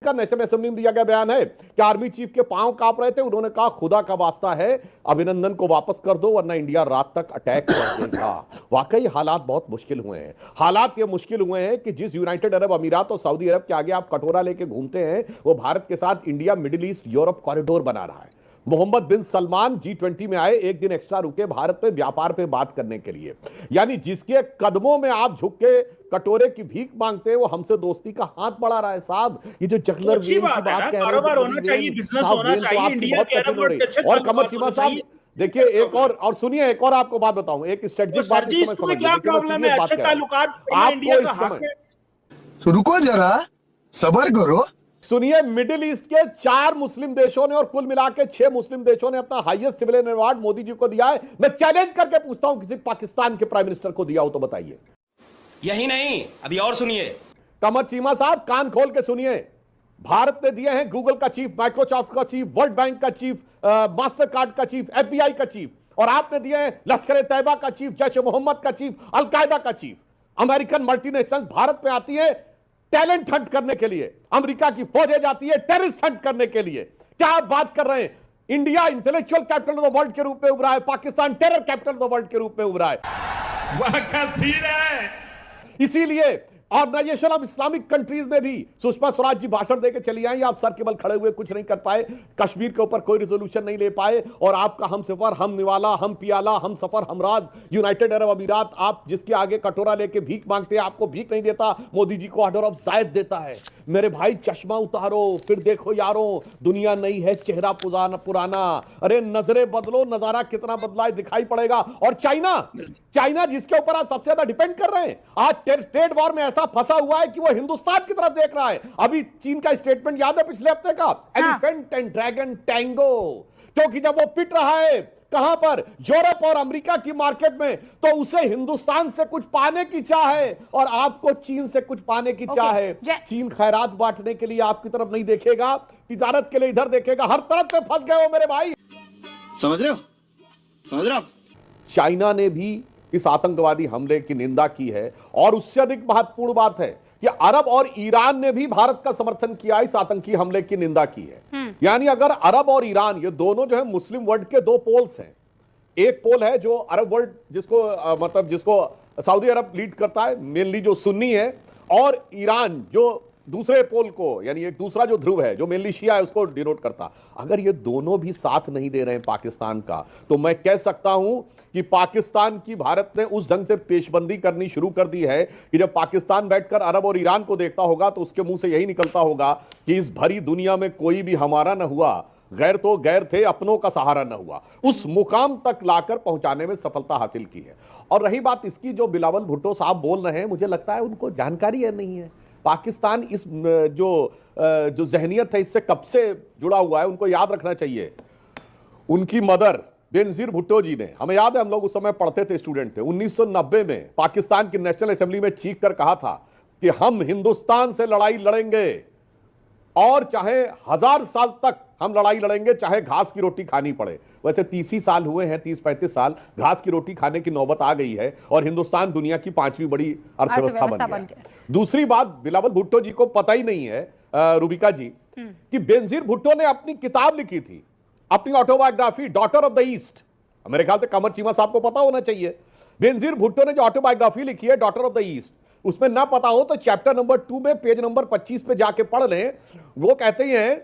का national assembly में दिया गया बयान है कि आर्मी चीफ के पांव कांप रहे थे। उन्होंने कहा खुदा का वास्ता है अभिनंदन को वापस कर दो वरना इंडिया रात तक अटैक कर देगा। वाकई हालात बहुत मुश्किल हुए हैं। हालात ये मुश्किल हुए हैं कि जिस यूनाइटेड अरब अमीरात और सऊदी अरब के आगे आप कटोरा लेके घूमते हैं वो भारत के साथ India middle east Europe corridor बना रहा है। मोहम्मद बिन सलमान G20 में आए, एक दिन एक्स्ट्रा रुके भारत में व्यापार पे बात करने के लिए। यानी जिसके कदमों में आप झुक के कटोरे की भीख मांगते हैं वो हमसे दोस्ती का हाथ बढ़ा रहा है। साहब ये जो जगलर वेल की बात कह रहे हैं, कारोबार होना चाहिए, बिजनेस होना चाहिए, इंडिया के अरब वर्ल्ड से अच्छे और कमर चीमा साहब देखिए एक और सुनिए, एक और आपको बात बताऊं, एक स्ट्रेटेजिक बात इस समय समझिए। क्या प्रॉब्लम है? अच्छे ताल्लुकात इंडिया का हक है। तो रुको जरा, सब्र करो। सुनिए, मिडिल ईस्ट के 4 मुस्लिम देशों ने और कुल मिलाकर 6 मुस्लिम देशों ने अपना highest civilian award Modi ji को दिया है। मैं चैलेंज करके पूछता हूं किसी पाकिस्तान के प्राइम मिनिस्टर को दिया हो तो बताइए। यही नहीं, अभी और सुनिए। कमर चीमा साहब कान खोल के सुनिए। भारत ने दिए हैं गूगल का चीफ, माइक्रोसॉफ्ट का चीफ, वर्ल्ड बैंक का चीफ, मास्टर कार्ड का चीफ, FBI का चीफ, और आपने दिए हैं लश्कर तैयबा का चीफ, जैश ए मोहम्मद का चीफ, अलकायदा का चीफ। अमेरिकन मल्टीनेशनल भारत में आती है टैलेंट हंट करने के लिए, अमेरिका की फौजें जाती है टेररिस्ट हंट करने के लिए। क्या आप बात कर रहे हैं? India intellectual capital of the world के रूप में उभरा है, Pakistan terror capital of the world के रूप में उभरा है। वह क्या सीन है? इसीलिए ऑर्गेनाइजेशन ऑफ इस्लामिक कंट्रीज में भी सुषमा स्वराज जी भाषण देकर चली आई, आप सर के बल खड़े हुए कुछ नहीं कर पाए, कश्मीर के ऊपर कोई रेजोल्यूशन नहीं ले पाए, और आपका हम सफर हम निवाला हम पियाला हम सफर हमराज यूनाइटेड अरब अमीरात, आप जिसके आगे कटोरा लेके भीख मांगते हैं आपको भीख नहीं देता, मोदी जी को ऑर्डर ऑफ जायद देता है। मेरे भाई चश्मा उतारो फिर देखो यारो, दुनिया नई है चेहरा पुराना। अरे नजरें बदलो, नजारा कितना बदला है दिखाई पड़ेगा। और चाइना जिसके ऊपर आप सबसे ज्यादा डिपेंड कर रहे हैं, आज ट्रेड वॉर में ऐसा फंसा हुआ है कि वो हिंदुस्तान की तरफ देख रहा है। अभी चीन का स्टेटमेंट याद है पिछले हफ्ते का, एलिफेंट एंड ड्रैगन टैंगो, क्योंकि जब वो पिट रहा है कहां पर, यूरोप और अमेरिका की मार्केट में, तो उसे हिंदुस्तान से कुछ पाने की चाह है और आपको चीन से कुछ पाने की चाह है। चीन खैरात बांटने के लिए आपकी तरफ नहीं देखेगा, तिजारत के लिए इधर देखेगा। हर तरफ से फंस गए हो मेरे भाई, समझ रहे हो? चाइना ने भी इस आतंकवादी हमले की निंदा की है, और उससे अधिक महत्वपूर्ण बात है कि अरब और ईरान ने भी भारत का समर्थन किया, इस आतंकी हमले की निंदा की है। यानी अगर अरब और ईरान ये दोनों जो है मुस्लिम वर्ल्ड के 2 पोल्स हैं। एक पोल है जो अरब वर्ल्ड जिसको सऊदी अरब लीड करता है, मेनली जो सुन्नी है, और ईरान जो दूसरे पोल को, यानी एक दूसरा जो ध्रुव है जो मेनली शिया है उसको डिनोट करता। अगर ये दोनों भी साथ नहीं दे रहे हैं पाकिस्तान का, तो मैं कह सकता हूं कि पाकिस्तान की भारत ने उस ढंग से पेशबंदी करनी शुरू कर दी है कि जब पाकिस्तान बैठकर अरब और ईरान को देखता होगा तो उसके मुंह से यही निकलता होगा कि इस भरी दुनिया में कोई भी हमारा न हुआ, गैर तो गैर थे, अपनों का सहारा न हुआ। उस मुकाम तक लाकर पहुंचाने में सफलता हासिल की है। और रही बात इसकी, जो बिलावल भुट्टो साहब बोल रहे हैं, मुझे लगता है उनको जानकारी है नहीं है। पाकिस्तान इस जो जहनियत है इससे कब से जुड़ा हुआ है, उनको याद रखना चाहिए। उनकी मदर बेनजीर भुट्टो जी ने, हमें याद है हम लोग उस समय पढ़ते थे, स्टूडेंट थे, 1990 में पाकिस्तान की नेशनल असेंबली में चीख कर कहा था कि हम हिंदुस्तान से लड़ाई लड़ेंगे और चाहे 1000 साल तक हम लड़ाई लड़ेंगे, चाहे घास की रोटी खानी पड़े। वैसे 30 ही साल हुए हैं, 30-35 साल घास की रोटी खाने की नौबत आ गई है और हिंदुस्तान दुनिया की 5वीं बड़ी अर्थव्यवस्था बन गया। दूसरी बात, बिलावल भुट्टो जी को पता ही नहीं है, रूबिका जी, कि बेनजीर भुट्टो ने अपनी किताब लिखी थी, अपनी autobiography daughter of the east. मेरे ख्याल से कमर चीमा साहब को पता होना चाहिए। बेनजीर भुट्टो ने जो ऑटोबायोग्राफी लिखी है डॉटर ऑफ द ईस्ट, उसमें ना पता हो तो चैप्टर नंबर 2 में पेज नंबर 25 पे जाके पढ़ लें। वो कहते हैं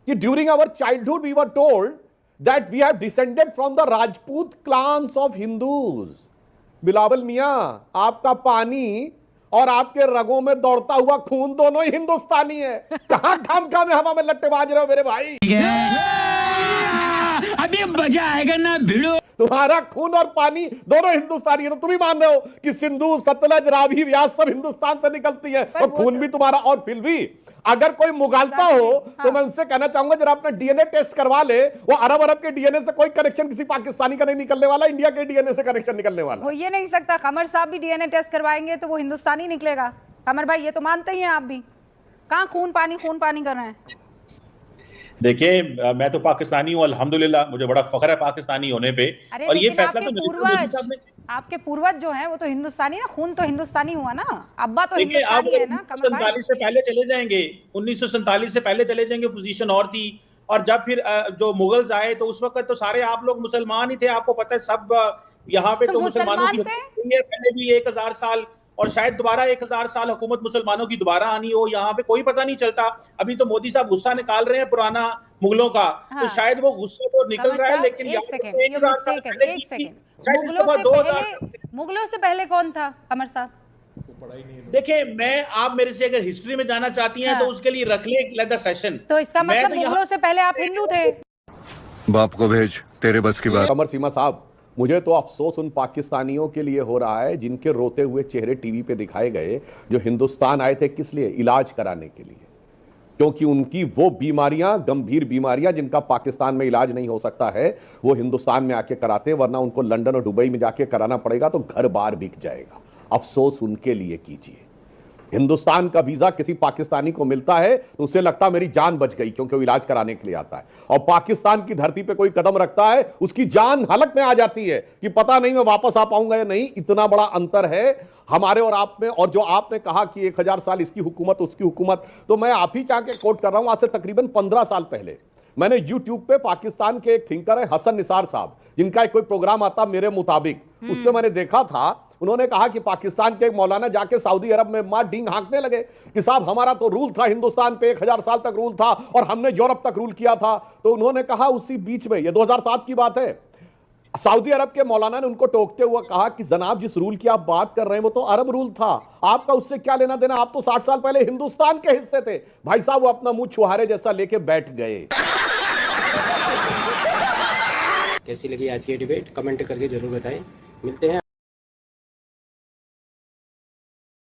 कि during our childhood we were told that we have descended from the Rajput clans of Hindus. Bilawal मियां, आपका पानी और आपके रगों में दौड़ता हुआ खून दोनों ही हिंदुस्तानी है। कहां खाम में हवा में लट्टेबाज रहे हो मेरे भाई। अभी मजा आएगा ना भिड़ो। तुम्हारा खून और पानी दोनों हिंदुस्तानी है, तो तुम ही मान रहे हो कि सिंधु, सतलज, रावी, व्यास सब हिंदुस्तान से निकलती है, और खून भी तुम्हारा। और फिर भी अगर कोई मुगालता हो तो मैं उनसे कहना चाहूंगा जरा अपना डीएनए टेस्ट करवा ले। वो अरब के डीएनए से कोई कनेक्शन किसी पाकिस्तानी का नहीं निकलने वाला, इंडिया के डीएनए से कनेक्शन निकलने वाला। हो ये नहीं सकता। कमर साहब भी डीएनए टेस्ट करवाएंगे तो वो हिंदुस्तानी निकलेगा। कमर भाई ये तो मानते ही हैं आप भी। कहाँ खून पानी कर रहे हैं? देखिए मैं तो पाकिस्तानी हूँ, अल्हम्दुलिल्लाह, मुझे बड़ा फख्र है पाकिस्तानी होने पे। अरे और ये लेकिन फैसला तो आपके नरेंद्र मोदी पूर्वज साहब ने, आपके पूर्वज जो हैं वो तो हिंदुस्तानी ना, खून तो हिंदुस्तानी हुआ ना, अब्बा तो देखिए आप हिंदुस्तानी है ना कमल भाई। 1947 से पहले चले जाएंगे, 1947 से पहले चले जाएंगे, पोजीशन और थी। और जब फिर जो मुगल्स आए तो उस वक्त तो सारे आप लोग मुसलमान ही थे, आपको पता है सब। यहाँ पे तो तो मुसलमानों की मुसलमान थे? हुकूमत हुई है पहले भी 1000 साल, और शायद दोबारा 1000 साल हुकूमत मुसलमानों की दोबारा आनी हो, यहाँ पे कोई पता नहीं चलता। अभी तो मोदी साहब गुस्सा निकाल रहे हैं पुराना मुगलों का, हाँ। तो शायद वो गुस्सा तो निकल कमल रहा है, साहब, लेकिन एक यहाँ पे सेकंड, तो ये 1000 साल मिस्टेक है, पहले एक की थी, सेकंड। शायद इस दफा 2000 साल। मुगलों से पहले कौन था कमर साहब? देखिए मैं, आप मेरे से अगर हिस्ट्री में जाना चाहती हैं हाँ। तो उसके लिए रख ले एक लेदर सेशन। तो इसका मैं मतलब तो मुगलों से पहले आप हिंदू थे? बाप को भेज, तेरे बस की बात। कमर सीमा साहब, मुझे तो अफसोस उन पाकिस्तानियों के लिए हो रहा है जिनके रोते हुए चेहरे टीवी पे दिखाए गए, जो हिंदुस्तान आए थे किस लिए? इलाज कराने के लिए। क्योंकि उनकी वो बीमारियां, गंभीर बीमारियां जिनका पाकिस्तान में इलाज नहीं हो सकता है, वो हिंदुस्तान में आके कराते हैं, वरना उनको लंदन और दुबई में जाके कराना पड़ेगा तो घर बार बिक जाएगा। अफसोस उनके लिए कीजिए। हिंदुस्तान का वीजा किसी पाकिस्तानी को मिलता है तो उसे लगता है मेरी जान बच गई, क्योंकि वो इलाज कराने के लिए आता है। और पाकिस्तान की धरती पे कोई कदम रखता है, उसकी जान हलक में आ जाती है कि पता नहीं मैं वापस आ पाऊंगा या नहीं। इतना बड़ा अंतर है हमारे और आप में। और जो आपने कहा कि 1000 साल इसकी हुकूमत उसकी हुकूमत, तो मैं आप ही क्या के कोट कर रहा हूं। आज से तकरीबन 15 साल पहले मैंने यूट्यूब पे पाकिस्तान के एक थिंकर है हसन निसार साहब, जिनका एक कोई प्रोग्राम आता मेरे मुताबिक, उससे मैंने देखा था, उन्होंने कहा कि पाकिस्तान के एक मौलाना जाके सऊदी अरब में मां डींग हाँकने लगे कि साहब हमारा तो रूल था हिंदुस्तान पे, 1000 साल तक रूल था और हमने यूरोप तक रूल किया था। तो उन्होंने कहा उसी बीच में, ये 2007 की बात है, सऊदी अरब के मौलाना ने उनको टोकते हुए कहा कि जनाब जिस रूल की आप बात कर रहे हैं वो तो अरब रूल था, आपका उससे क्या लेना देना, आप तो 60 साल पहले हिंदुस्तान के हिस्से थे। भाई साहब वो अपना मुंह छुहारे जैसा लेके बैठ गए। कैसी लगी आज की डिबेट कमेंट करके जरूर बताएं। मिलते हैं